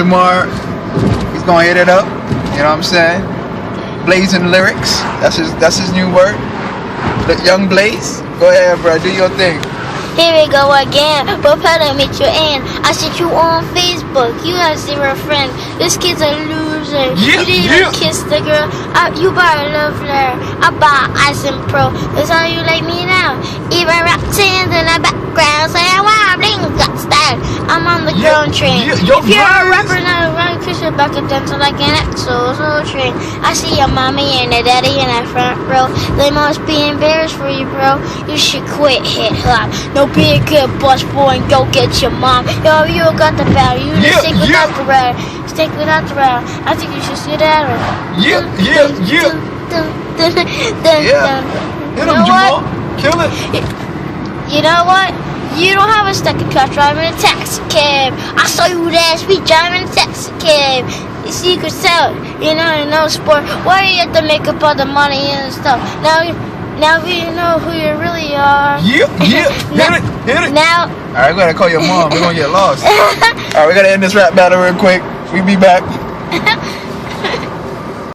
Tomorrow, he's gonna hit it up. You know what I'm saying? Blazing lyrics. That's his new word. Young Blaze. Go ahead, bro. Do your thing. Here we go again. We'll probably meet you in. I sent you on Facebook. You have 0 friends. This kid's a loser. Yeah, you didn't even kiss the girl. You bought a love letter. I bought Ice and Pro. That's how you like me now. Even rap scenes in the background saying, wow, bling, got style. I'm on the girl train. If you're a rapper, not a run, Christian back and dancer like an axle train. I see your mommy and the daddy in that front row. They must be embarrassed for you, bro. You should quit hip hop. No, be a good boss boy and go get your mom. Yo, you got the battle. You just stick without the rap. Stick without the rap. I think you should sit down. Yeah. You Hit him, know Jamal. what? Kill it. You know what? You don't have a second car driving a taxi cab. I saw you last week driving a taxi cab. You secret out, you know, no sport. Why do you have to make up all the money and stuff? Now we know who you really are. Yeah. Hit it. Now. Alright, we gotta call your mom. We're gonna get lost. Alright, we gotta end this rap battle real quick. We be back.